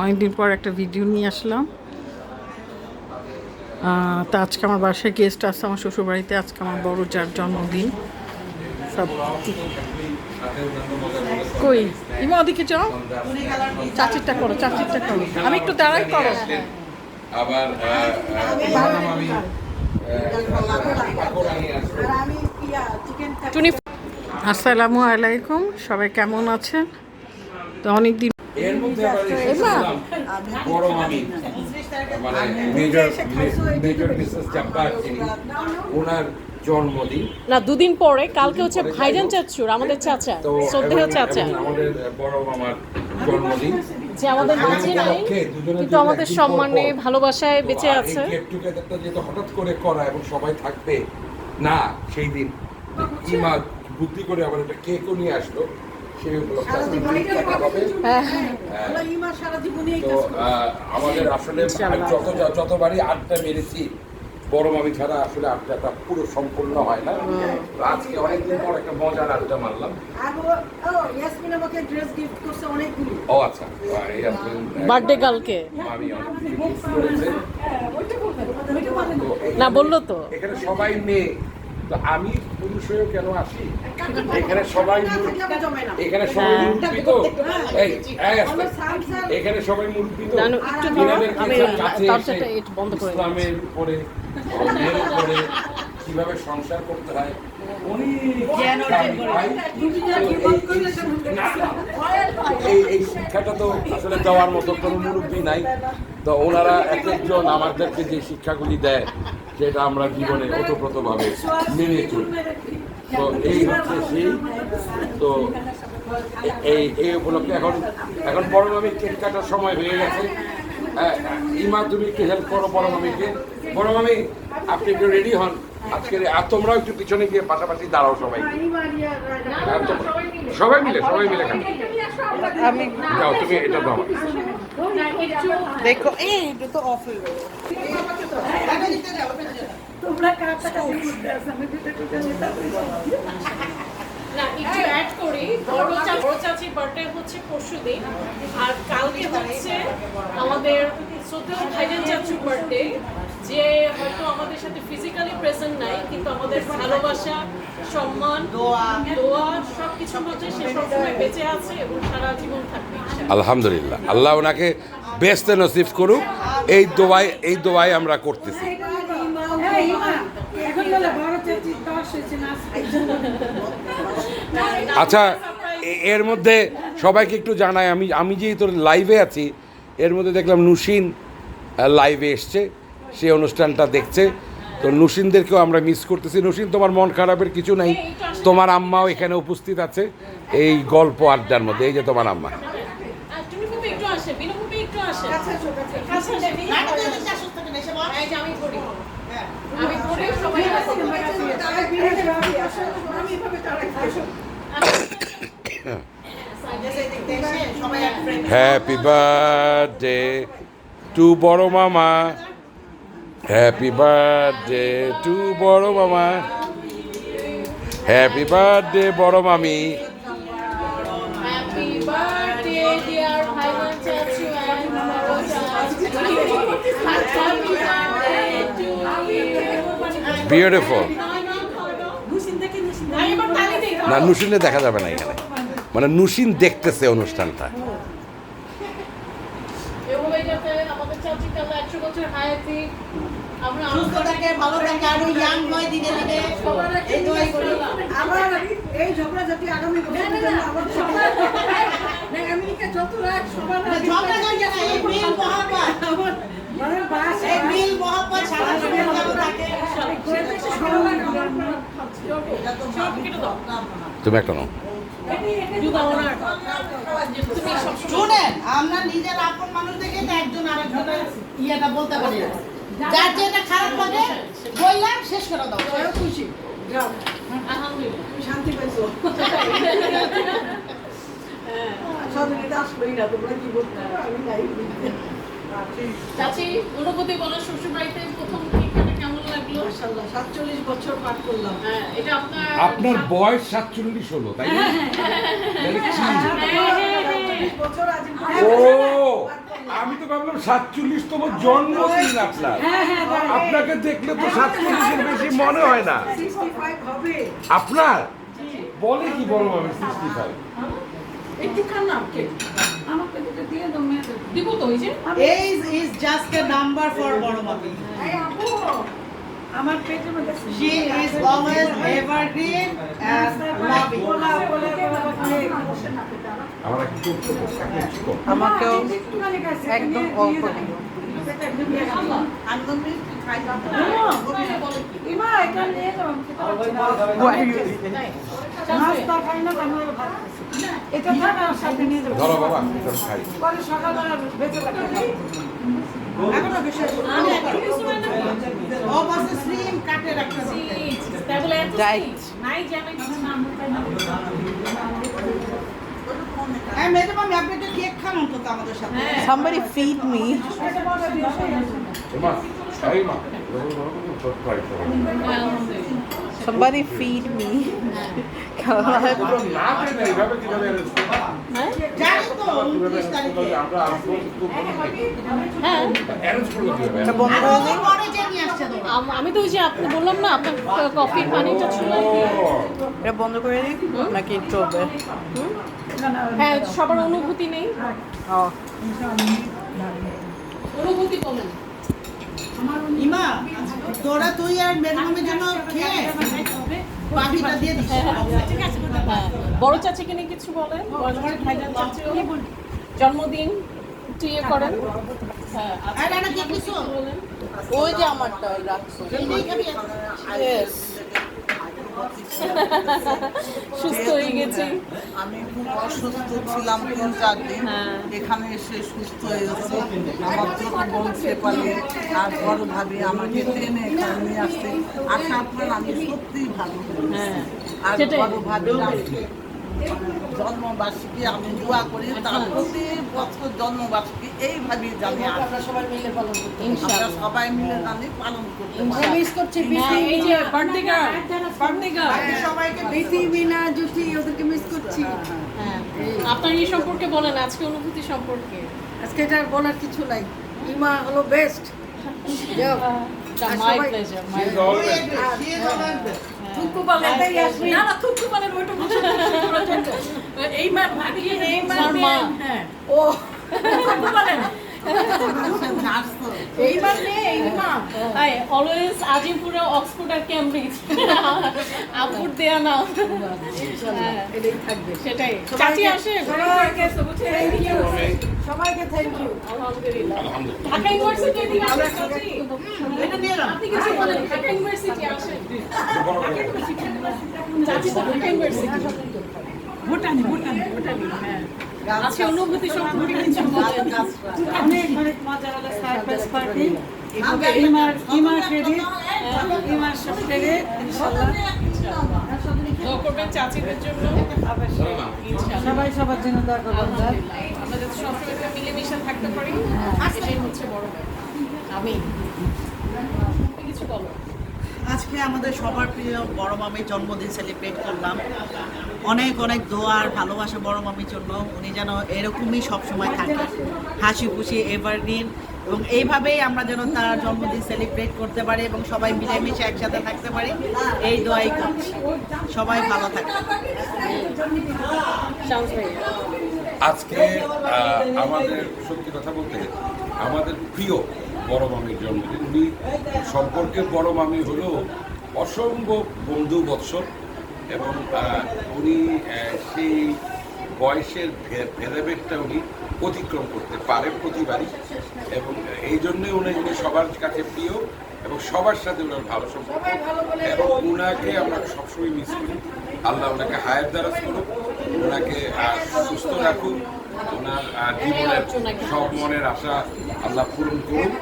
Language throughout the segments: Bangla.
অনেকদিন পর একটা ভিডিও নিয়ে আসলাম। তা আজকে আমার বাসায় গেস্ট আসছে, আমার শ্বশুরবাড়িতে। আজকে আমার বড় যার জন্মদিন। সব কই ইমা ওদিকে যাও, চাচিরটা করো, চাচিরটা করো। আমি একটু দাঁড়াই, করো। আবার আসসালামু আলাইকুম, সবাই কেমন আছেন? তো অনেকদিন এর মধ্যে বড় মামি মানে মেজর মিসেস জব্বার যিনি, ওনার জন্মদিন না, দুদিন পরে কালকে হচ্ছে ভাইজান চাচুর, আমাদের চাচা, শ্রদ্ধেয় চাচা, আমাদের বড় মামার জন্মদিন, যে আমাদের মাঝে নাই কিন্তু আমাদের সম্মানে ভালোবাসায় বেঁচে আছে। গেট টুগেদারটা যেহেতু হঠাৎ করে করা এবং সবাই থাকবে না সেই দিন, ইমা বুদ্ধি করে আবার একটা কেকও নিয়ে আসলো। আমাদের আসলে যতবারই আড্ডা মেরেছি বড় মামি ছাড়া আসলে আড্ডাটা পুরো সম্পূর্ণ হয় না। আজকে অনেকদিন পর একটা মজার আড্ডা মারলাম। ও আচ্ছা, বার্থডে কালকে মামি না বললো তো। এখানে সবাই মেয়ে, তো আমি পুরুষ হয়েও কেন আসি? এখানে সবাই এখানে সবাই মুরব্বি তো, এখানে সবাই মুরব্বি তো, ইসলামের উপরে কিভাবে সংসার করতে হয় এই শিক্ষাটা তো আসলে দেওয়ার মতো কোনো মুরব্বি নাই। তো ওনারা এক একজন আমাদেরকে যে শিক্ষাগুলি দেয় সেটা আমরা জীবনে ওতপ্রোতভাবে মেনে চলি। তো এই হচ্ছে সেই, তো এই উপলক্ষে এখন বড় মামির কেক কাটার সময় হয়ে গেছে। ইমা তুমি একটু হেল্প করো বড় মামিকে। বড় মামি আপনি একটু রেডি হন আজকে, আর তোমরাও একটু পিছনে গিয়ে পাশাপাশি দাঁড়াও সবাই, সবাই মিলে খান। আমি যাও তুমি এটা দাও দেখো, এটা তো অফ হয়ে গেল। তোমরা কাটা না, একটু অ্যাড করি, বড় চাচির বার্থডে হচ্ছে পরশুদিন, আর কালকে হচ্ছে আমাদের শ্রদ্ধেয় ভাইজান চাচুর বার্থডে, যে হয়তো আমাদের সাথে ফিজিক্যালি প্রেজেন্ট নাই কিন্তু আমাদের ভালোবাসা, সম্মান, দোয়া সবকিছুর মধ্যে সে সবসময় বেঁচে আছে এবং সারা জীবন থাকবে। আলহামদুলিল্লাহ, আল্লাহ ওনাকে বেস্ট নসিব করুক, এই দোয়াই আমরা করতেছি। আচ্ছা, এর মধ্যে সবাইকে একটু জানাই, আমি যেহেতু লাইভে আছি, এর মধ্যে দেখলাম নুসিন লাইভে এসছে, সে অনুষ্ঠানটা দেখছে। তো নুসিনদেরকেও আমরা মিস করতেছি। নুসিন, তোমার মন খারাপের কিছু নাই, তোমার আম্মাও এখানে উপস্থিত আছে এই গল্প আড্ডার মধ্যে। এই যে তোমার আম্মা, হ্যাপি বার্থডে টু বড় মামা, হ্যাপি বার্থডে টু বড় মামা, হ্যাপি বার্থডে বড় মামি, হ্যাপি বার্থডে ডিয়ার ভাইজান চাচু এন্ড বড় চাচু, happy birthday to you. Beautiful. না, নুসিনে দেখা যাবে না এখানে, মানে নুসিন দেখতেছে অনুষ্ঠানটা। আমাদের চাচি কাছে 100 বছর হায়াতি, আমরা সুস্থ থাকে, ভালো থাকে, আরো ইয়াং হয় দিনে দিনে, এই দোয়াই করি। আবার এই ঝগড়াঝাটি আগামী আমেরিকা যত রাত সবার ঝগড়াঝাটি না, এই মিল মহব্বত, এই মিল মহব্বত সারা জীবন ভালো থাকে। তুমি একটা নাও। শুনেন, আমরা নিজের আপন মানুষ দেখে তো একজন আরেকজনের ইয়েটা বলতে পারি না। যার যেটা খারাপ লাগে বললাম, শেষ করে দাও, খুশি যাও, আলহামদুলিল্লাহ শান্তি পাইছো। সদনীতে আসলোই না, তোমরা কি বলতে আমি নাই। চাচি, অনুভূতি বলো, শ্বশুর বাড়িতে প্রথম কেকটা কেমন লাগলো? মাশাআল্লাহ, 47 বছর পার করলাম। হ্যাঁ, এটা আপনার বয়স 47 হলো, তাই না? বছর আজ ও আমি তো ভাবলাম 47তম জন্মদিন আপনার। আপনাকে দেখলে তো 47-এর বেশি মনে হয় না। 65 হবে। আপনার বলে কি বড় হবে 65? একটু খান না কেক। আমাকে দুটো দিয়ে দাও মেয়েদের। দিব তো ওই যে Age is just a number for বড় মামি. এই আপু আমার পেটের মধ্যে She is always evergreen and loving. বলা বলে বসে না পেটা আমার একটু আমাকেও একটুখানি খাইছে একদম অল্প দিন। একদম মিষ্টি খাই যাবে। ইমা এটা নিয়ে যাও নাস্তা খাই না আমার ভাত খাইছি। এটা থাক আর সাথে নিয়ে যাবো ধরো বাবা এটা খাই। পরে সকালবেলা বেঁচে থাকবে এখনো বিশেষ আমি একটু কিছু না ও বসে স্লিম কাটে রাখতে হবে। তাই বলে এত Diet. নাই যে আমি কিছু না হ্যাঁ মেজে মামি আপনি একটা কেক খান অন্তত আমাদের সাথে। Somebody feed me. মা খাই মা তো ট্রাই করো। Somebody feed me. পুরো না দেয় না এইভাবে কিভাবে arrange করবে? জানি তো 29 তারিখে। আমরা আসবো তো হ্যাঁ অ্যারেঞ্জ করবো কিভাবে? এটা বন্ধ আর করে ওদের দিই। পরে যে নিয়ে আসছে তোরা। আমি তো ওই যে আপনি বললাম না আপনার কফির পানিটা ছিল ও এটা বন্ধ করে দিই নাকি চলবে? হ্যাঁ সবার অনুভূতি নেই ও অনুভূতি বলেন ইমা তোরা তুই আর মেজে মামির জন্য খেয়ে বাকিটা দিয়ে দিস। হ্যাঁ বড় চাচিকে নিয়ে কিছু বলেন বড় ভাইজান চাচি জন্মদিন একটু ইয়ে করেন হ্যাঁ আর এটা কি কিছু? বলেন ওই যে আমারটা রাখছো। এইটাই খাবি? Yes. সুস্থ হয়ে গেছি আমি খুব অসুস্থ ছিলাম 3-4 দিন হ্যাঁ। এখানে এসে সুস্থ হয়ে গেছে আমার ছোট বোন সেপালি আর বড় ভাবি আমাকে টেনে এখানে নিয়ে আসছে আসার পর আমি সত্যিই ভালো হয়েছি। হ্যাঁ আর সেটাই। বড় ভাবি জন্মবার্ষিকী আমি দোয়া করি তার প্রতি বছর জন্মবার্ষিকী এইভাবে জানি আমরা সবাই মিলে পালন করতে আমরা ইনশাআল্লাহ। সবাই মিলে জানি পালন করতে পারি। মিস করছি হ্যাঁ, এই যে বার্থডে গার্ল বার্থডে গার্ল সবাইকে বিসি মিনা জুটি ওদেরকে মিস করছি হ্যাঁ আপনার এই সম্পর্কে বলেন আজকে অনুভূতি সম্পর্কে আজকে এটা বলার কিছু নাই ইমা হলো best my pleasure my She's always থুকু বলে না না থুকু বলে ওটা বুঝে এই মা ভাবি এই মা আমার মা। হ্যাঁ ও থুকু বলে নার্স তো এই মা নে এই মা আই অলওয়েজ আজিমপুরে অক্সফোর্ড আর কেমব্রিজ আপুর দেয়া না হ্যাঁ, এটাই থাকবে সেটাই চাচি আসে সবাইকে থ্যাংক ইউ সবাইকে থ্যাংক ইউ আলহামদুলিল্লাহ আলহামদুলিল্লাহ। ঢাকা ইউনিভার্সিটি থেকে আসে চাচি এটা নিয়ে নাও। আপনি কিছু বলেন ঢাকা ইউনিভার্সিটি আসেন বড় করে। চাচি তো ঢাকা ইউনিভার্সিটি ভুটানি হ্যাঁ আজকে অনুভূতি সম্পর্কে কিছু বলেন অনেক অনেক মজার হলো সারপ্রাইজ পার্টি ইমার ক্রেডিট ইমার সব ক্রেডিট ইনশাআল্লাহ দোয়া করবেন চাচিদের জন্য ইনশাআল্লাহ সবাই সবার জন্য দোয়া করবেন আমরা যাতে সবসময় মিলেমিশে থাকতে পারি এটাই হচ্ছে বড় ব্যাপার আমি তুমি কিছু বলো আজকে আমাদের সবার প্রিয় বড় মামির জন্মদিন সেলিব্রেট করলাম। অনেক অনেক দোয়া আর ভালোবাসা বড় মামির জন্য। উনি যেন এরকমই সবসময় থাকে, হাসি খুশি এভারগ্রিন, এবং এইভাবেই আমরা যেন তার জন্মদিন সেলিব্রেট করতে পারি এবং সবাই মিলেমিশে একসাথে থাকতে পারি, এই দোয়াই করছি। সবাই ভালো থাকে। শামস ভাই আজকে আমাদের সত্যি কথা বলতে আমাদের প্রিয় বড় মামির জন্মদিন। উনি সম্পর্কে বড় মামি হলো অসম্ভব বন্ধু বৎসর এবং উনি সেই বয়সের ভেদাভেদটা উনি অতিক্রম করতে পারেন প্রতিবারই, এবং এই জন্যই উনি সবার কাছে প্রিয় এবং সবার সাথে ওনার ভালো সম্পর্ক, এবং ওনাকে আমরা সবসময় মিস করি। আল্লাহ ওনাকে হায়াত দারাজ করুক, ওনাকে সুস্থ রাখুক, ওনার জীবনের সব মনের আশা আল্লাহ পূরণ করুক,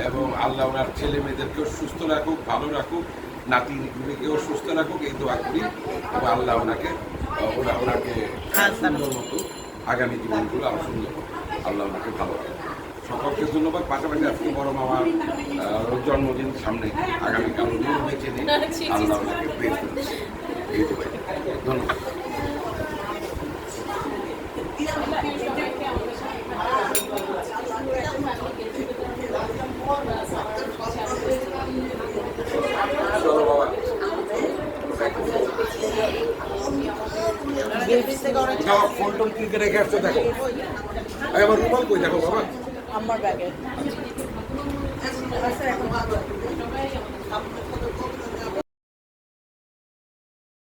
এবং আল্লাহ ওনার ছেলে মেয়েদেরকেও সুস্থ রাখুক, ভালো রাখুক, নাতিগুলিকেও সুস্থ রাখুক, এই দোয়া করি। এবং আল্লাহ ওনাকে সুন্দর মতো আগামী জীবনগুলো আরো সুন্দর করুক। আল্লাহ ওনাকে ভালো রাখুক। সকলকে ধন্যবাদ। পাশাপাশি আজকে বড় মামার জন্মদিন সামনে, আগামীকাল উনিও বেঁচে নেই, আল্লাহ ওনাকে বেঁচে দিচ্ছে। এই দোয়া। ধন্যবাদ। ফিলিপিন্স থেকে অনেক যাও ফোন টোন কি রেখে আসছো দেখো। এই আমার রুমাল কই দেখো বাবা। আমার ব্যাগে